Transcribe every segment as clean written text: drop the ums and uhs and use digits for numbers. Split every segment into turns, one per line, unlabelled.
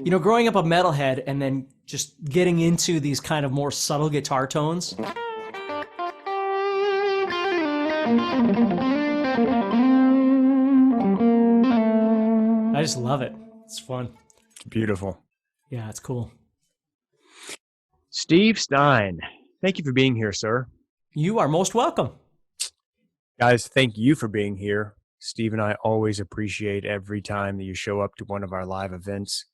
You know, growing up a metalhead and then just getting into these kind of more subtle guitar tones. I just love it. It's fun.
It's beautiful.
Yeah, it's cool.
Steve Stein, thank you for being here, sir.
You are most welcome.
Guys, thank you for being here. Steve and I always appreciate every time that you show up to one of our live events.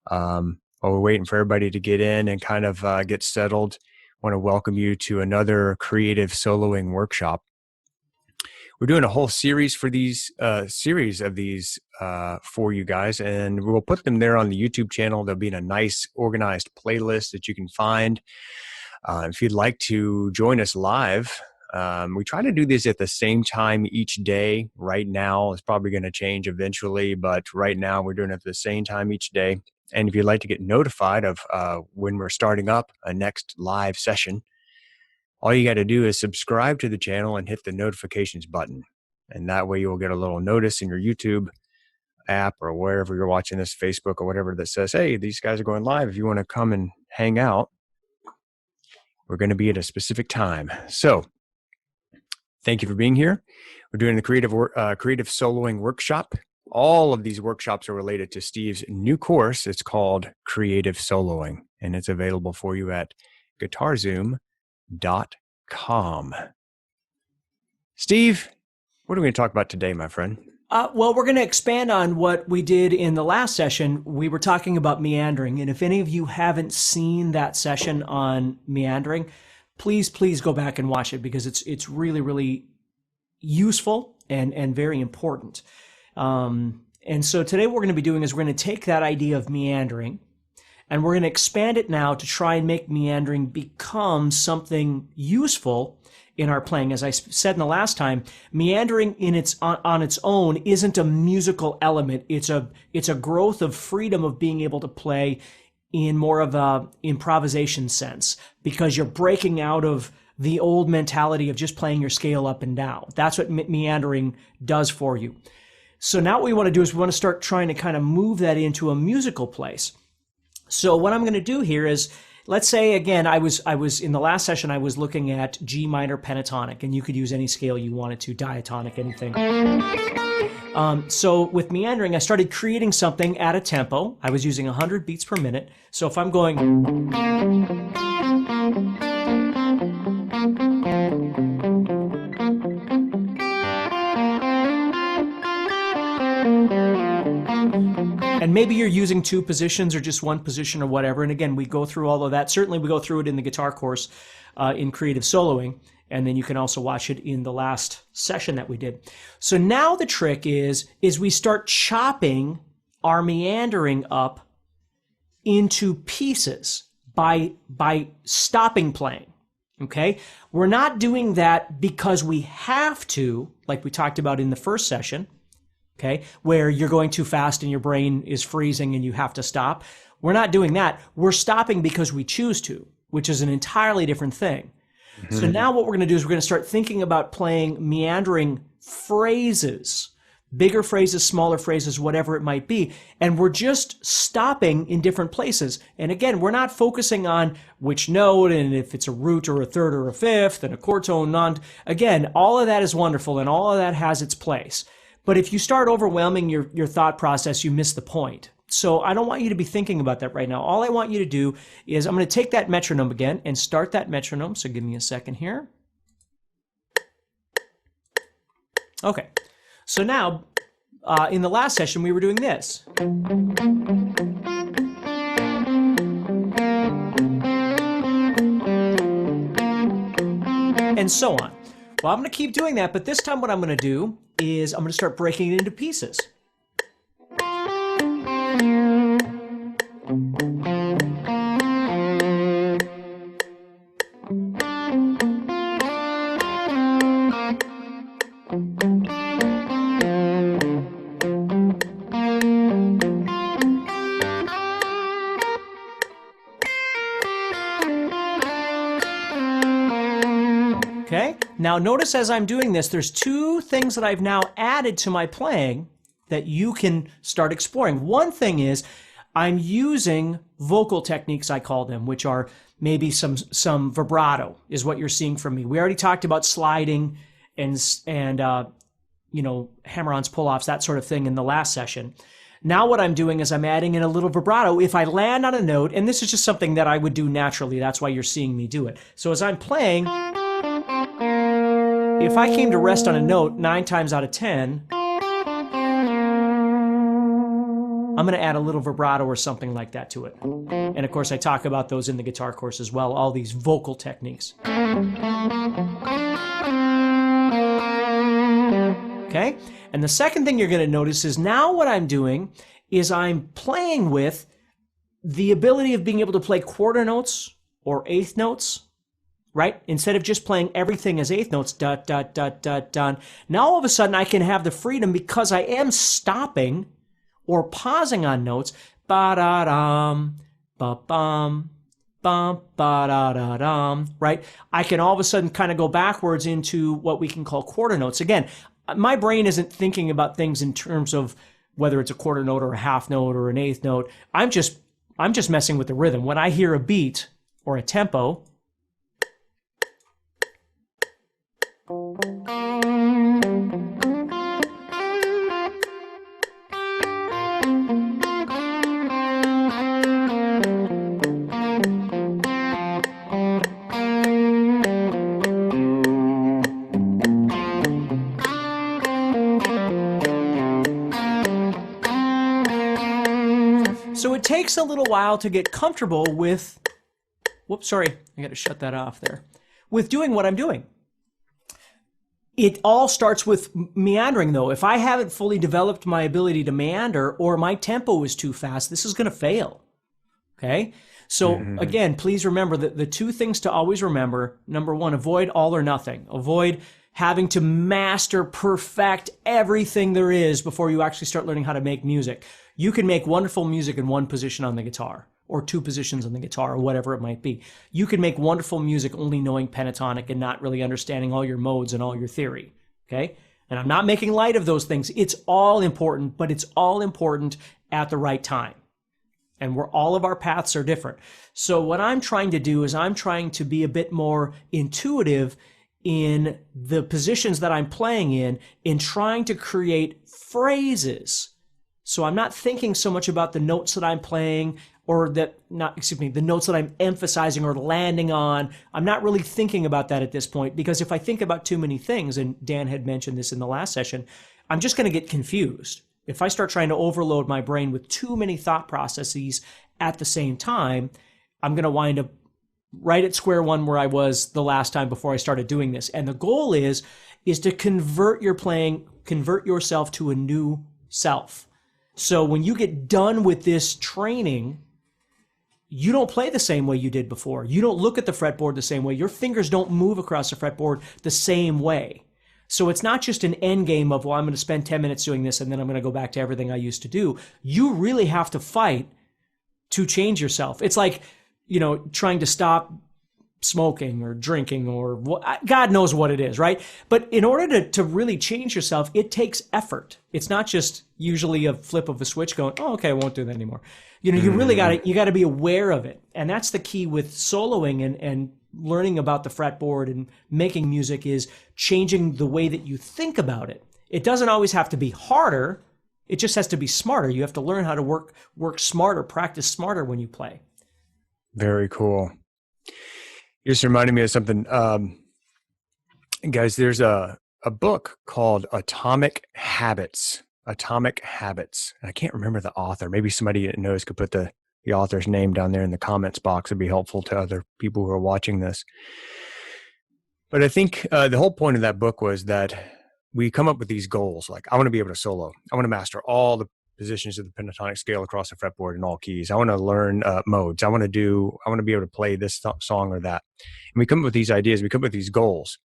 While we're waiting for everybody to get in and kind of get settled, I want to welcome you to another creative soloing workshop. We're doing a whole series for these for you guys, and we'll put them there on the YouTube channel. They'll be in a nice organized playlist that you can find. If you'd like to join us live, we try to do this at the same time each day. Right now, it's probably going to change eventually, but right now we're doing it at the same time each day. And if you'd like to get notified of when we're starting up a next live session, all you got to do is subscribe to the channel and hit the notifications button. And that way you'll get a little notice in your YouTube app or wherever you're watching this, Facebook or whatever, that says, hey, these guys are going live. If you want to come and hang out, we're going to be at a specific time. So thank you for being here. We're doing the creative soloing workshop. All of these workshops are related to Steve's new course. It's called Creative Soloing, and it's available for you at guitarzoom.com. Steve, what are we going to talk about today, my friend?
Well, we're going to expand on what we did in the last session. We were talking about meandering, and if any of you haven't seen that session on meandering, please go back and watch it, because it's really, really useful and very important. And so today what we're going to be doing is we're going to take that idea of meandering and we're going to expand it now to try and make meandering become something useful in our playing. As I said in the last time, meandering on its own isn't a musical element. It's a growth of freedom of being able to play in more of a improvisation sense, because you're breaking out of the old mentality of just playing your scale up and down. That's what meandering does for you. So now what we want to do is we want to start trying to kind of move that into a musical place. So what I'm going to do here is, let's say again, I was in the last session, I was looking at G minor pentatonic, and you could use any scale you wanted to, diatonic, anything. So with meandering, I started creating something at a tempo. I was using 100 beats per minute. So if I'm going, and maybe you're using two positions or just one position or whatever. And again, we go through all of that. Certainly we go through it in the guitar course in creative soloing. And then you can also watch it in the last session that we did. So now the trick is we start chopping our meandering up into pieces by stopping playing. Okay? We're not doing that because we have to, like we talked about in the first session. Okay, where you're going too fast and your brain is freezing and you have to stop. We're not doing that. We're stopping because we choose to, which is an entirely different thing. Mm-hmm. So now what we're going to do is we're going to start thinking about playing meandering phrases, bigger phrases, smaller phrases, whatever it might be. And we're just stopping in different places. And again, we're not focusing on which note and if it's a root or a third or a fifth and a chord tone, non. Again, all of that is wonderful and all of that has its place. But if you start overwhelming your thought process, you miss the point. So I don't want you to be thinking about that right now. All I want you to do is I'm going to take that metronome again and start that metronome. So give me a second here. Okay. So now, in the last session, we were doing this. And so on. Well, I'm going to keep doing that, but this time what I'm going to do is I'm going to start breaking it into pieces. Okay, Now notice as I'm doing this, there's two things that I've now added to my playing that you can start exploring. One thing is I'm using vocal techniques, I call them, which are maybe some vibrato is what you're seeing from me. We already talked about sliding and hammer-ons, pull-offs, that sort of thing in the last session. Now what I'm doing is I'm adding in a little vibrato. If I land on a note, and this is just something that I would do naturally, that's why you're seeing me do it. So as I'm playing, if I came to rest on a note 9 times out of 10, I'm going to add a little vibrato or something like that to it. And of course, I talk about those in the guitar course as well, all these vocal techniques. Okay? And the second thing you're going to notice is now what I'm doing is I'm playing with the ability of being able to play quarter notes or eighth notes, right? Instead of just playing everything as eighth notes, da, da, da, da, da. Now all of a sudden I can have the freedom because I am stopping or pausing on notes, ba-da-dum, ba-bum, bum, ba-da-da-dum, right? I can all of a sudden kind of go backwards into what we can call quarter notes. Again, my brain isn't thinking about things in terms of whether it's a quarter note or a half note or an eighth note. I'm just messing with the rhythm. When I hear a beat or a tempo, so it takes a little while to get comfortable with, whoops, sorry, I got to shut that off there, with doing what I'm doing. It all starts with meandering, though. If I haven't fully developed my ability to meander or my tempo is too fast, this is going to fail. Okay? So again, please remember that the two things to always remember, number one, avoid all or nothing. Avoid having to master, perfect everything there is before you actually start learning how to make music. You can make wonderful music in one position on the guitar or two positions on the guitar or whatever it might be. You can make wonderful music only knowing pentatonic and not really understanding all your modes and all your theory, okay? And I'm not making light of those things. It's all important, but it's all important at the right time. And where all of our paths are different. So what I'm trying to do is I'm trying to be a bit more intuitive in the positions that I'm playing in trying to create phrases. So I'm not thinking so much about the notes that I'm playing the notes that I'm emphasizing or landing on. I'm not really thinking about that at this point because if I think about too many things, and Dan had mentioned this in the last session, I'm just going to get confused. If I start trying to overload my brain with too many thought processes at the same time, I'm going to wind up right at square one where I was the last time before I started doing this. And the goal is to convert your playing, convert yourself to a new self. So when you get done with this training, you don't play the same way you did before. You don't look at the fretboard the same way. Your fingers don't move across the fretboard the same way. So it's not just an end game of, well, I'm going to spend 10 minutes doing this and then I'm going to go back to everything I used to do. You really have to fight to change yourself. It's like, trying to stop smoking or drinking or God knows what it is, right? But in order to really change yourself, it takes effort. It's not just usually a flip of a switch going, oh, okay, I won't do that anymore. You really got to be aware of it. And that's the key with soloing and learning about the fretboard and making music is changing the way that you think about it. It doesn't always have to be harder. It just has to be smarter. You have to learn how to work smarter, practice smarter when you play.
Very cool. You just reminded me of something. Guys, there's a book called Atomic Habits. Atomic Habits. I can't remember the author. Maybe somebody that knows could put the author's name down there in the comments box. It'd be helpful to other people who are watching this. But I think the whole point of that book was that we come up with these goals. Like, I want to be able to solo. I want to master all the positions of the pentatonic scale across the fretboard in all keys. I want to learn modes. I want to be able to play this song or that. And we come up with these ideas. We come up with these goals.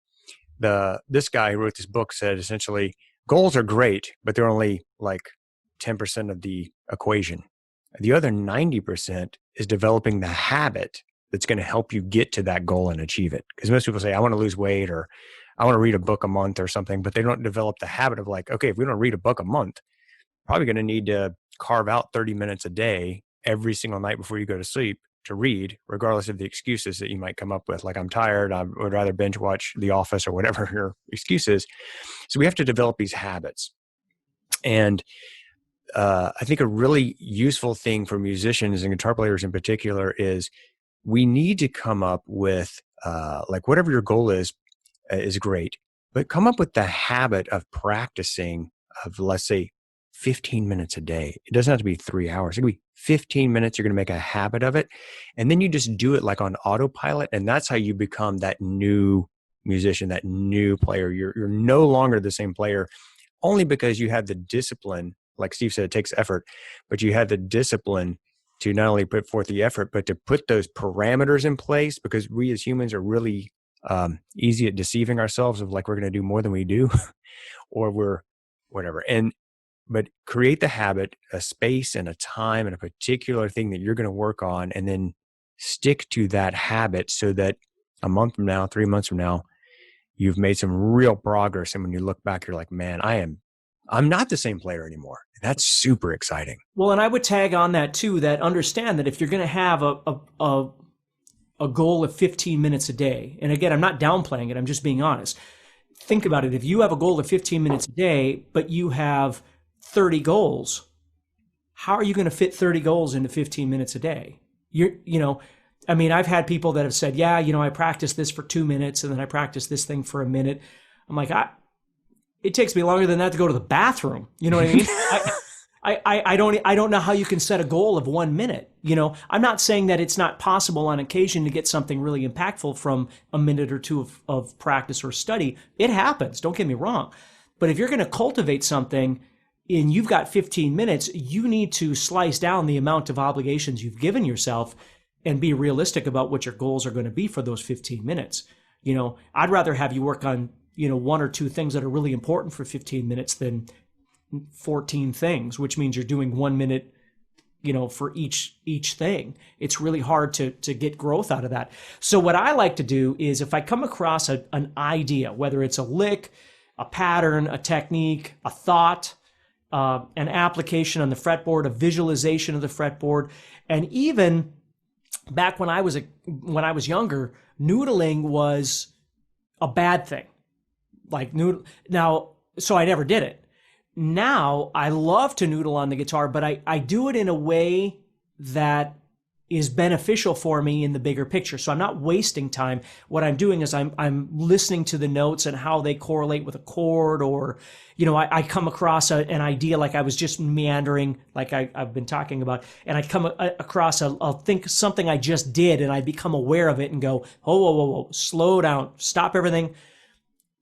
This guy who wrote this book said essentially, goals are great, but they're only like 10% of the equation. The other 90% is developing the habit that's going to help you get to that goal and achieve it. Because most people say, I want to lose weight or I want to read a book a month or something, but they don't develop the habit of like, okay, if we don't read a book a month, probably going to need to carve out 30 minutes a day every single night before you go to sleep to read, regardless of the excuses that you might come up with. Like, I'm tired, I would rather binge watch The Office or whatever your excuse is. So we have to develop these habits. And I think a really useful thing for musicians and guitar players in particular is we need to come up with like whatever your goal is great, but come up with the habit of practicing of, let's say, 15 minutes a day. It doesn't have to be 3 hours. It could be 15 minutes. You're going to make a habit of it. And then you just do it like on autopilot. And that's how you become that new musician, that new player. You're no longer the same player only because you have the discipline. Like Steve said, it takes effort, but you have the discipline to not only put forth the effort, but to put those parameters in place, because we as humans are really easy at deceiving ourselves of like, we're going to do more than we do or we're whatever. But create the habit, a space and a time and a particular thing that you're going to work on, and then stick to that habit so that a month from now, 3 months from now, you've made some real progress. And when you look back, you're like, man, I'm not the same player anymore. That's super exciting.
Well, and I would tag on that too, that understand that if you're going to have a goal of 15 minutes a day, and again, I'm not downplaying it, I'm just being honest. Think about it. If you have a goal of 15 minutes a day, but you have 30 goals, how are you going to fit 30 goals into 15 minutes a day? I've had people that have said, yeah, I practice this for 2 minutes and then I practice this thing for a minute. I'm like, it takes me longer than that to go to the bathroom. You know what I mean? I don't know how you can set a goal of 1 minute. I'm not saying that it's not possible on occasion to get something really impactful from a minute or two of practice or study. It happens. Don't get me wrong. But if you're going to cultivate something and you've got 15 minutes, you need to slice down the amount of obligations you've given yourself and be realistic about what your goals are going to be for those 15 minutes. I'd rather have you work on, 1 or 2 things that are really important for 15 minutes than 14 things, which means you're doing 1 minute, for each thing. It's really hard to get growth out of that. So what I like to do is if I come across an idea, whether it's a lick, a pattern, a technique, a thought, an application on the fretboard, a visualization of the fretboard, and even back when I was younger, noodling was a bad thing. So I never did it. Now I love to noodle on the guitar, but I do it in a way that is beneficial for me in the bigger picture. So I'm not wasting time. What I'm doing is I'm listening to the notes and how they correlate with a chord, or, I come across an idea, like I was just meandering, like I've been talking about, and I come across I'll think something I just did and I become aware of it and go, whoa, slow down, stop everything.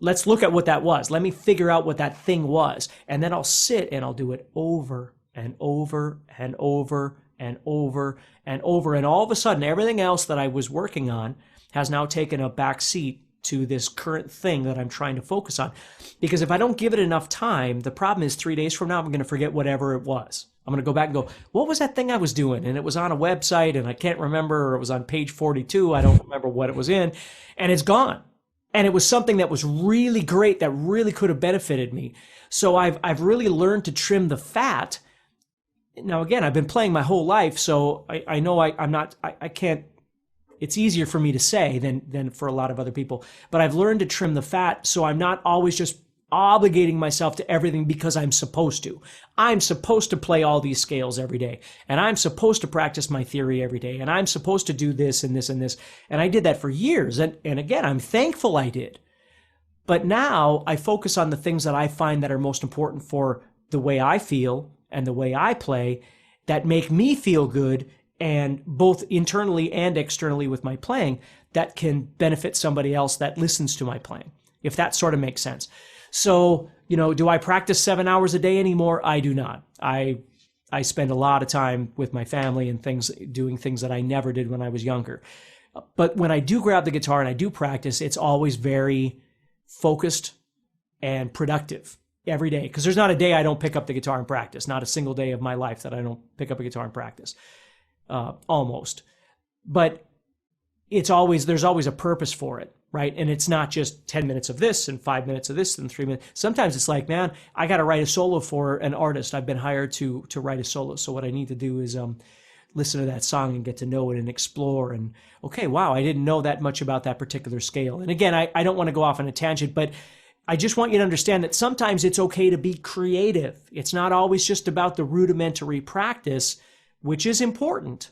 Let's look at what that was. Let me figure out what that thing was. And then I'll sit and I'll do it over and over and over and over and over. And all of a sudden, everything else that I was working on has now taken a back seat to this current thing that I'm trying to focus on. Because if I don't give it enough time, the problem is 3 days from now, I'm going to forget whatever it was. I'm going to go back and go, what was that thing I was doing? And it was on a website and I can't remember, or it was on page 42. I don't remember what it was in, and it's gone. And it was something that was really great, that really could have benefited me. So I've really learned to trim the fat. Now, again, I've been playing my whole life, so I know I can't, it's easier for me to say than for a lot of other people. But I've learned to trim the fat, so I'm not always just obligating myself to everything because I'm supposed to. I'm supposed to play all these scales every day, and I'm supposed to practice my theory every day, and I'm supposed to do this and this and this. And I did that for years, and again, I'm thankful I did. But now I focus on the things that I find that are most important for the way I feel and the way I play, that make me feel good, and both internally and externally with my playing, that can benefit somebody else that listens to my playing, if that sort of makes sense. So, do I practice 7 hours a day anymore? I do not. I spend a lot of time with my family and doing things that I never did when I was younger. But when I do grab the guitar and I do practice, it's always very focused and productive every day. Because there's not a day I don't pick up the guitar and practice. Not a single day of my life that I don't pick up a guitar and practice. Almost. But there's always a purpose for it. right? And it's not just 10 minutes of this and 5 minutes of this and 3 minutes. Sometimes it's like, man, I got to write a solo for an artist. I've been hired to write a solo. So what I need to do is listen to that song and get to know it and explore. And okay, wow, I didn't know that much about that particular scale. And again, I don't want to go off on a tangent, but I just want you to understand that sometimes it's okay to be creative. It's not always just about the rudimentary practice, which is important.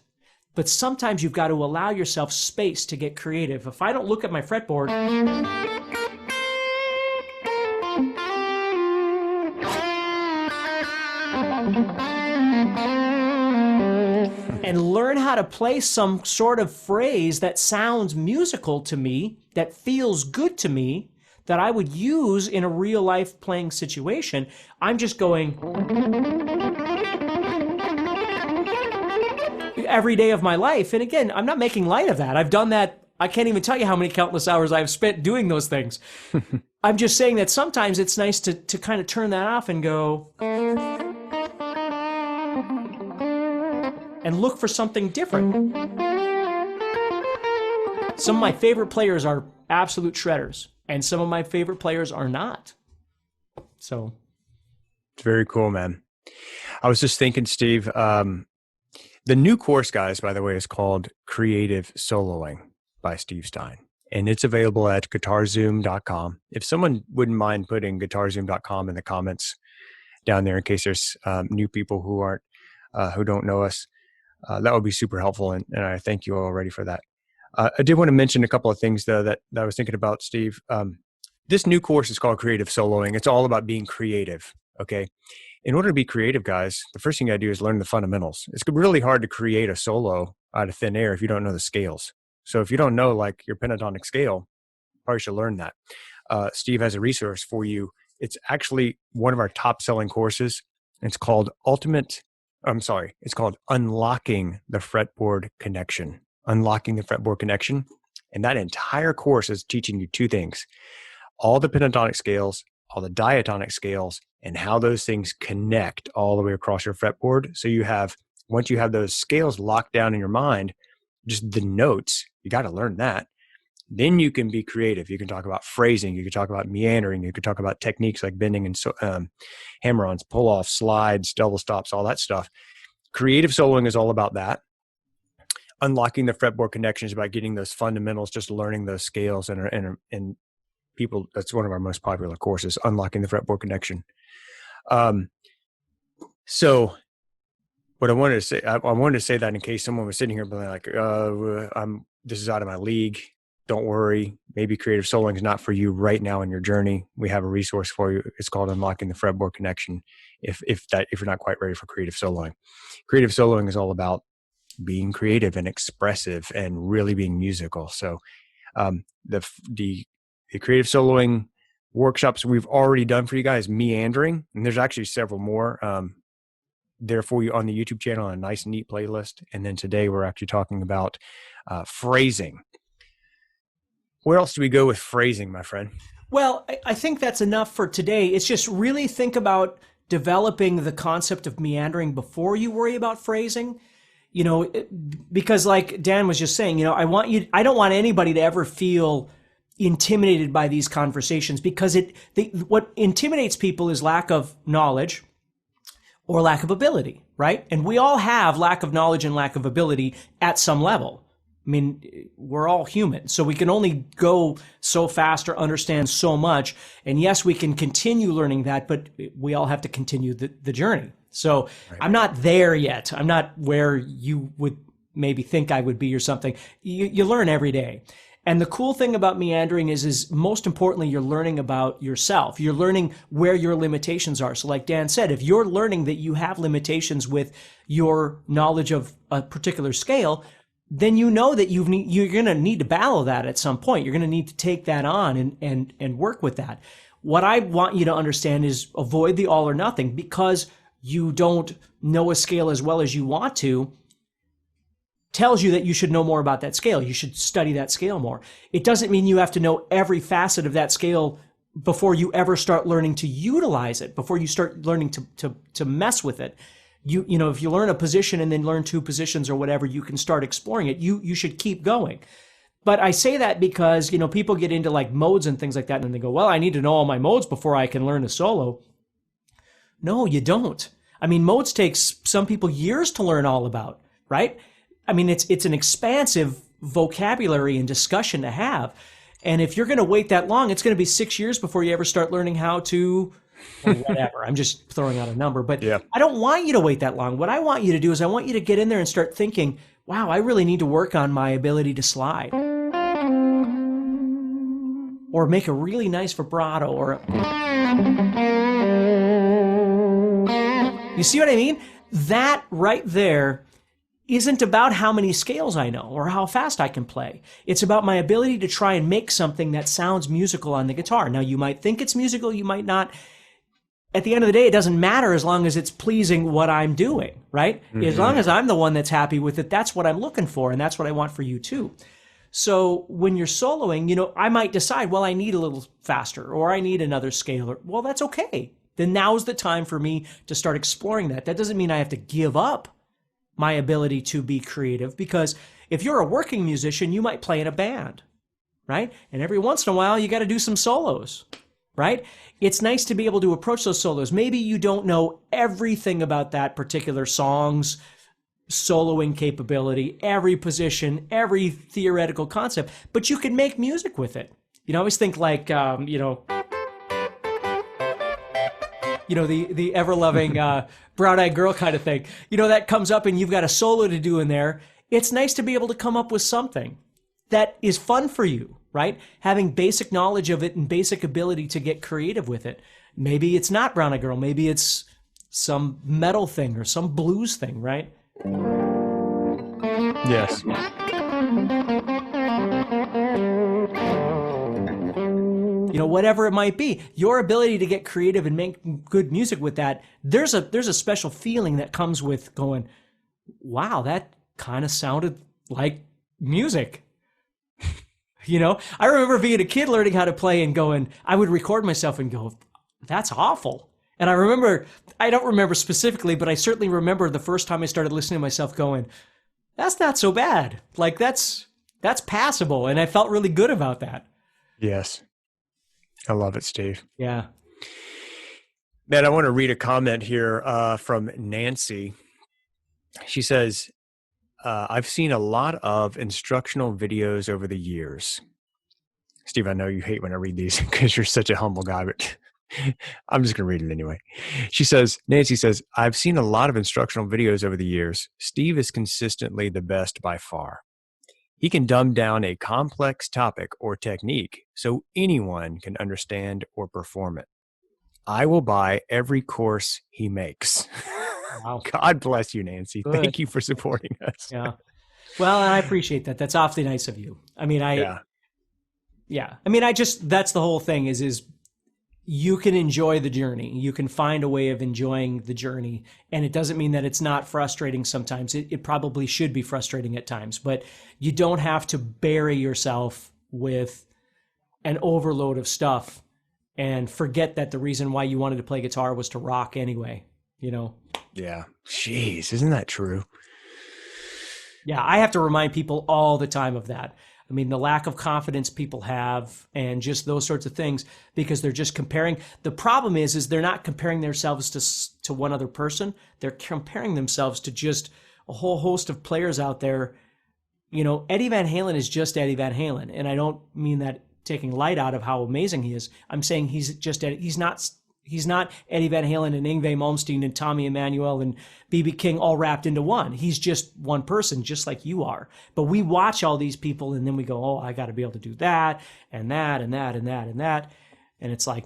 But sometimes you've got to allow yourself space to get creative. If I don't look at my fretboard and learn how to play some sort of phrase that sounds musical to me, that feels good to me, that I would use in a real life playing situation, I'm just going every day of my life. And again, I'm not making light of that. I've done that. I can't even tell you how many countless hours I've spent doing those things. I'm just saying that sometimes it's nice to kind of turn that off and go and look for something different. Some of my favorite players are absolute shredders, and some of my favorite players are not. So
it's very cool, man. I was just thinking, Steve, the new course, guys, by the way, is called Creative Soloing by Steve Stein, and it's available at guitarzoom.com. If someone wouldn't mind putting guitarzoom.com in the comments down there in case there's new people who aren't who don't know us, that would be super helpful, and I thank you already for that. I did want to mention a couple of things, though, that I was thinking about, Steve. This new course is called Creative Soloing. It's all about being creative, okay? In order to be creative, guys, the first thing you got to do is learn the fundamentals. It's really hard to create a solo out of thin air if you don't know the scales. So if you don't know, like, your pentatonic scale, you probably should learn that. Steve has a resource for you. It's actually one of our top-selling courses. It's called it's called Unlocking the Fretboard Connection. Unlocking the Fretboard Connection. And that entire course is teaching you two things: all the pentatonic scales, all the diatonic scales, and how those things connect all the way across your fretboard. So once you have those scales locked down in your mind, just the notes, you got to learn that. Then you can be creative. You can talk about phrasing. You can talk about meandering. You can talk about techniques like bending and hammer-ons, pull-offs, slides, double stops, all that stuff. Creative soloing is all about that. Unlocking the fretboard connection is about getting those fundamentals, just learning those scales, and people, that's one of our most popular courses, Unlocking the Fretboard Connection. So what I wanted to say, I wanted to say that in case someone was sitting here being like, this is out of my league. Don't worry. Maybe creative soloing is not for you right now in your journey. We have a resource for you. It's called Unlocking the Fretboard Connection. If you're not quite ready for creative soloing. Creative soloing is all about being creative and expressive and really being musical. So the creative soloing workshops we've already done for you guys, Meandering, and there's actually several more there for you on the YouTube channel on a nice, neat playlist. And then today we're actually talking about phrasing. Where else do we go with phrasing, my friend?
Well, I think that's enough for today. It's just really think about developing the concept of meandering before you worry about phrasing. You know, because like Dan was just saying, you know, I don't want anybody to ever feel intimidated by these conversations, because what intimidates people is lack of knowledge or lack of ability, right? And we all have lack of knowledge and lack of ability at some level. I mean, we're all human, so we can only go so fast or understand so much. And yes, we can continue learning that, but we all have to continue the journey. So right. I'm not there yet. I'm not where you would maybe think I would be or something. You learn every day. And the cool thing about meandering is most importantly, you're learning about yourself. You're learning where your limitations are. So like Dan said, if you're learning that you have limitations with your knowledge of a particular scale, then you know that you're going to need to battle that at some point. You're going to need to take that on and work with that. What I want you to understand is avoid the all or nothing. Because you don't know a scale as well as you want to, tells you that you should know more about that scale. You should study that scale more. It doesn't mean you have to know every facet of that scale before you ever start learning to utilize it, before you start learning to mess with it. You know, if you learn a position and then learn two positions or whatever, you can start exploring it. You should keep going. But I say that because, people get into like modes and things like that, and then they go, well, I need to know all my modes before I can learn a solo. No, you don't. I mean, modes takes some people years to learn all about, right? I mean, it's an expansive vocabulary and discussion to have. And if you're going to wait that long, it's going to be 6 years before you ever start learning how to, or whatever. I'm just throwing out a number, but
Yeah.
I don't want you to wait that long. What I want you to do is I want you to get in there and start thinking, wow, I really need to work on my ability to slide. Or make a really nice vibrato, or you see what I mean? That right there isn't about how many scales I know or how fast I can play. It's about my ability to try and make something that sounds musical on the guitar. Now, you might think it's musical, you might not. At the end of the day, it doesn't matter as long as it's pleasing what I'm doing, right? Mm-hmm. As long as I'm the one that's happy with it, that's what I'm looking for, and that's what I want for you too. So when you're soloing, I might decide, well, I need a little faster, or I need another scale. Well, that's okay. Then now's the time for me to start exploring that. That doesn't mean I have to give up my ability to be creative, because if you're a working musician, you might play in a band, right? And every once in a while, you got to do some solos, right? It's nice to be able to approach those solos. Maybe you don't know everything about that particular song's soloing capability, every position, every theoretical concept, but you can make music with it. I always think like, the ever-loving brown-eyed girl kind of thing. That comes up and you've got a solo to do in there. It's nice to be able to come up with something that is fun for you, right? Having basic knowledge of it and basic ability to get creative with it. Maybe it's not brown-eyed girl. Maybe it's some metal thing or some blues thing, right?
Yes.
Whatever it might be, your ability to get creative and make good music with that, there's a special feeling that comes with going, wow, that kind of sounded like music. I remember being a kid learning how to play and going, I would record myself and go, that's awful. And I don't remember specifically, but I certainly remember the first time I started listening to myself going, that's not so bad. Like that's passable. And I felt really good about that.
Yes. I love it, Steve.
Yeah.
Man, I want to read a comment here from Nancy. She says, I've seen a lot of instructional videos over the years. Steve, I know you hate when I read these because you're such a humble guy, but I'm just going to read it anyway. Nancy says, I've seen a lot of instructional videos over the years. Steve is consistently the best by far. He can dumb down a complex topic or technique so anyone can understand or perform it. I will buy every course he makes. Wow. God bless you, Nancy. Good. Thank you for supporting us.
Yeah. Well, and I appreciate that. That's awfully nice of you. I mean, yeah. I mean, that's the whole thing is you can enjoy the journey. You can find a way of enjoying the journey. And it doesn't mean that it's not frustrating sometimes. It probably should be frustrating at times, but you don't have to bury yourself with an overload of stuff and forget that the reason why you wanted to play guitar was to rock anyway, Yeah.
Jeez, isn't that true?
Yeah, I have to remind people all the time of that. I mean, the lack of confidence people have and just those sorts of things, because they're just comparing. The problem is they're not comparing themselves to one other person. They're comparing themselves to just a whole host of players out there. Eddie Van Halen is just Eddie Van Halen. And I don't mean that taking light out of how amazing he is. I'm saying he's not Eddie Van Halen and Yngwie Malmsteen and Tommy Emmanuel and B.B. King all wrapped into one. He's just one person, just like you are. But we watch all these people and then we go, oh, I got to be able to do that and that and that and that and that. And it's like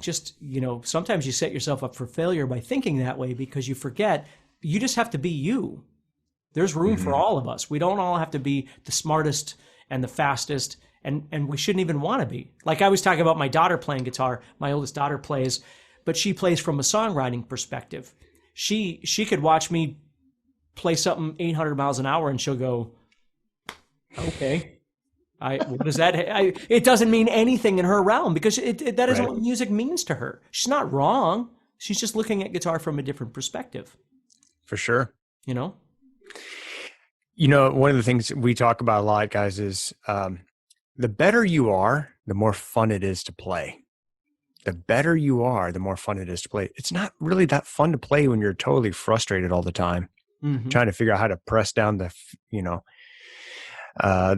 sometimes you set yourself up for failure by thinking that way, because you forget you just have to be you. There's room for all of us. We don't all have to be the smartest and the fastest, and we shouldn't even want to be. Like I was talking about my daughter playing guitar. My oldest daughter plays, but she plays from a songwriting perspective. She could watch me play something 800 miles an hour and she'll go, okay, what is that? It doesn't mean anything in her realm, because that isn't what music means to her. She's not wrong. She's just looking at guitar from a different perspective.
For sure.
One
of the things we talk about a lot, guys, is the better you are, the more fun it is to play. The better you are, the more fun it is to play. It's not really that fun to play when you're totally frustrated all the time,
Mm-hmm.
trying to figure out how to press down the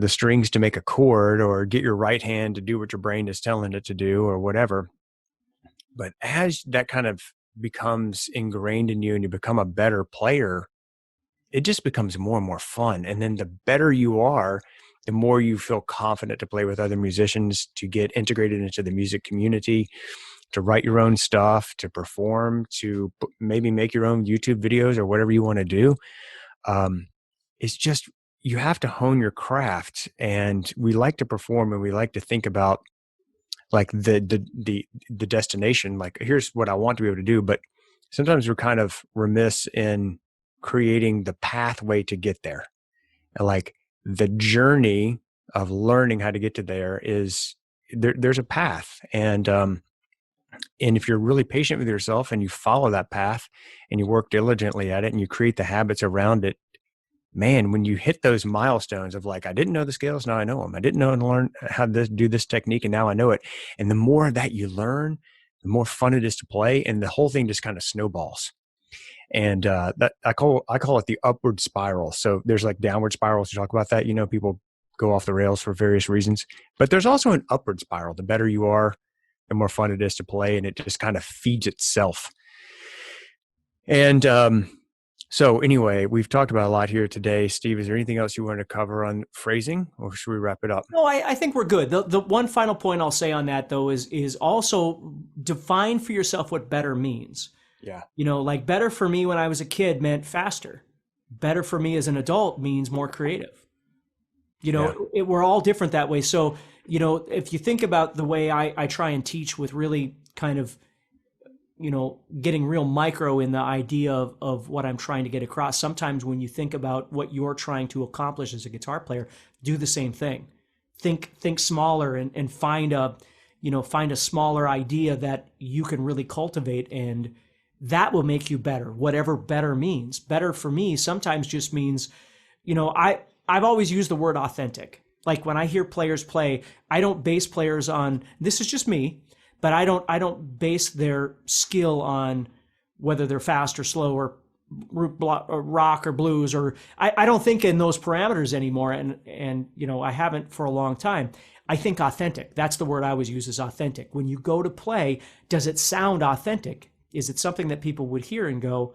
strings to make a chord, or get your right hand to do what your brain is telling it to do, or whatever. But as that kind of becomes ingrained in you and you become a better player, it just becomes more and more fun. And then the better you are, the more you feel confident to play with other musicians, to get integrated into the music community, to write your own stuff, to perform, to maybe make your own YouTube videos or whatever you want to do. It's just, you have to hone your craft. And we like to perform, and we like to think about like the destination, like, here's what I want to be able to do. But sometimes we're kind of remiss in creating the pathway to get there. And like, the journey of learning how to get to there is there's a path. And if you're really patient with yourself and you follow that path and you work diligently at it and you create the habits around it, man, when you hit those milestones of like, I didn't know the scales, now I know them. I didn't know and learn how to do this technique, and now I know it. And the more that you learn, the more fun it is to play, and the whole thing just kind of snowballs. And that I call it the upward spiral. So there's like downward spirals. You talk about that. People go off the rails for various reasons, but there's also an upward spiral. The better you are, the more fun it is to play, and it just kind of feeds itself. And so anyway, we've talked about a lot here today. Steve, is there anything else you wanted to cover on phrasing, or should we wrap it up?
No, I think we're good. The one final point I'll say on that, though, is also define for yourself what better means.
Yeah.
Like better for me when I was a kid meant faster. Better for me as an adult means more creative. We're all different that way. So, if you think about the way I try and teach with really kind of, getting real micro in the idea of what I'm trying to get across. Sometimes when you think about what you're trying to accomplish as a guitar player, do the same thing. Think smaller and find a smaller idea that you can really cultivate, and that will make you better, whatever better means. Better for me sometimes just means, I've always used the word authentic. Like when I hear players play, I don't base players on, this is just me, but I don't base their skill on whether they're fast or slow or rock or blues, or I don't think in those parameters anymore. And I haven't for a long time. I think authentic. That's the word I always use, is authentic. When you go to play, does it sound authentic? Is it something that people would hear and go,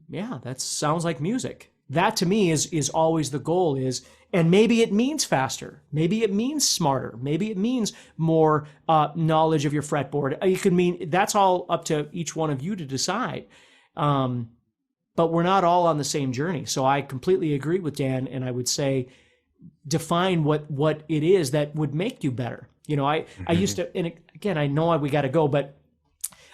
yeah, that sounds like music? That to me is always the goal is, and maybe it means faster. Maybe it means smarter. Maybe it means more knowledge of your fretboard. It could mean, that's all up to each one of you to decide. But we're not all on the same journey. So I completely agree with Dan. And I would say, define what it is that would make you better. I used to, and again, I know we got to go, but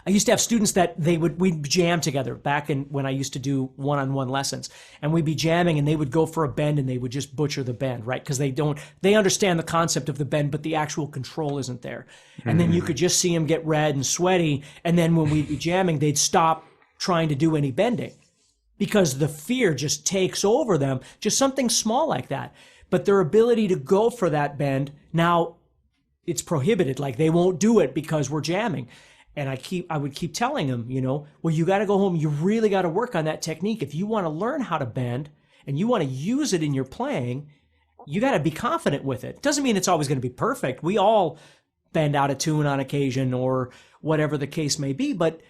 I used to have students that we'd jam together back when I used to do one-on-one lessons, and we'd be jamming and they would go for a bend and they would just butcher the bend, right? Because they understand the concept of the bend, but the actual control isn't there. And then you could just see them get red and sweaty. And then when we'd be jamming, they'd stop trying to do any bending because the fear just takes over them, just something small like that. But their ability to go for that bend, now it's prohibited. Like they won't do it because we're jamming. And I would keep telling them, well, you got to go home. You really got to work on that technique. If you want to learn how to bend and you want to use it in your playing, you got to be confident with it. Doesn't mean it's always going to be perfect. We all bend out of tune on occasion or whatever the case may be, but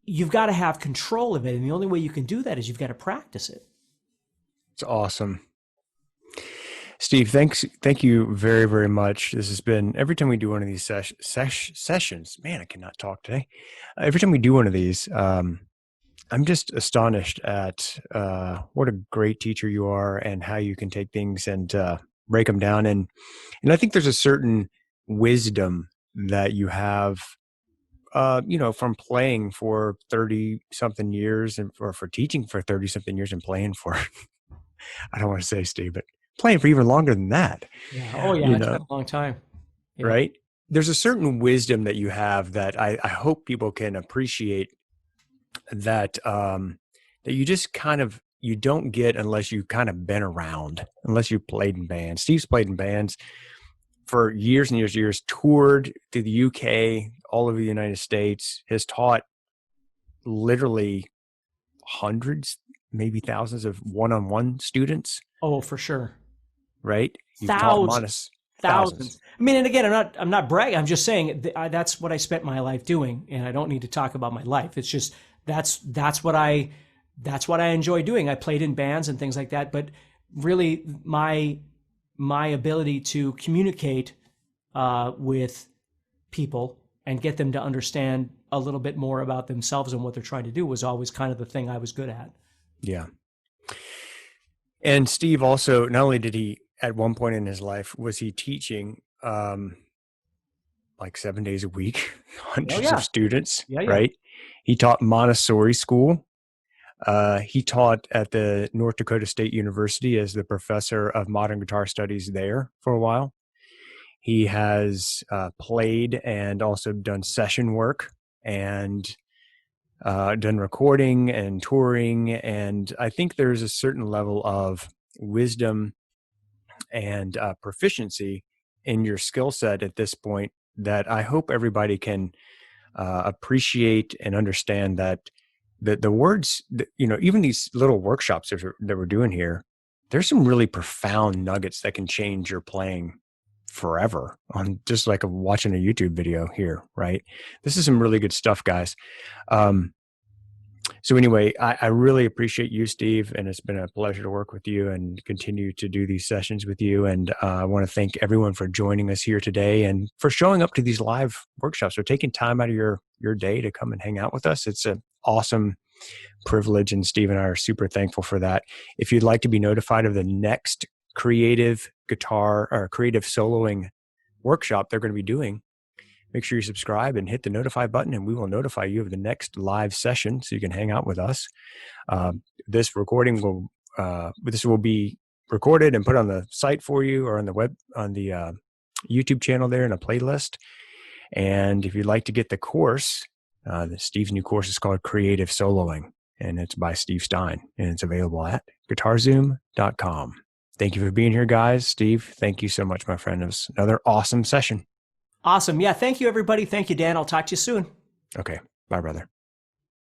you've got to have control of it. And the only way you can do that is you've got to practice it.
It's awesome. Steve, thank you very, very much. This has been, every time we do one of these sessions, man, I cannot talk today. Every time we do one of these, I'm just astonished at what a great teacher you are and how you can take things and break them down. And I think there's a certain wisdom that you have, from playing for 30 something years or for teaching for 30 something years and playing for, I don't want to say Steve, but playing for even longer than that.
Yeah. Oh yeah. It's been a long time. Yeah.
Right. There's a certain wisdom that you have that I hope people can appreciate, that you just kind of, you don't get unless you kind of been around, unless you played in bands. Steve's played in bands. for years and years and years, toured to the UK, all over the United States, has taught literally hundreds, maybe thousands of one-on-one students,
Oh, for sure.
right? You've taught
Thousands,
Monis thousands.
thousands. I mean, and again, I'm not bragging. I'm just saying that's what I spent my life doing, and I don't need to talk about my life. It's just that's what I enjoy doing. I played in bands and things like that, but really, my ability to communicate with people and get them to understand a little bit more about themselves and what they're trying to do was always kind of the thing I was good at.
Yeah. And Steve also, not only did he, at one point in his life, was he teaching like 7 days a week, hundreds of students, right? He taught Montessori school. He taught at the North Dakota State University as the professor of modern guitar studies there for a while. He has played and also done session work and done recording and touring. And I think there's a certain level of wisdom and proficiency in your skill set at this point that I hope everybody can appreciate and understand, that the words, even these little workshops that we're doing here, there's some really profound nuggets that can change your playing forever, on just like watching a YouTube video here, right? This is some really good stuff, guys. So anyway, I really appreciate you, Steve, and it's been a pleasure to work with you and continue to do these sessions with you. And I want to thank everyone for joining us here today and for showing up to these live workshops, or taking time out of your day to come and hang out with us. It's an awesome privilege, and Steve and I are super thankful for that. If you'd like to be notified of the next creative guitar or creative soloing workshop they're going to be doing, make sure you subscribe and hit the notify button, and we will notify you of the next live session so you can hang out with us. This will be recorded and put on the site for you, or on the YouTube channel there in a playlist. And if you'd like to get the course, Steve's new course is called Creative Soloing, and it's by Steve Stein, and it's available at guitarzoom.com. Thank you for being here, guys. Steve, thank you so much, my friend. It was another awesome session.
Awesome. Yeah. Thank you, everybody. Thank you, Dan. I'll talk to you soon.
Okay. Bye, brother.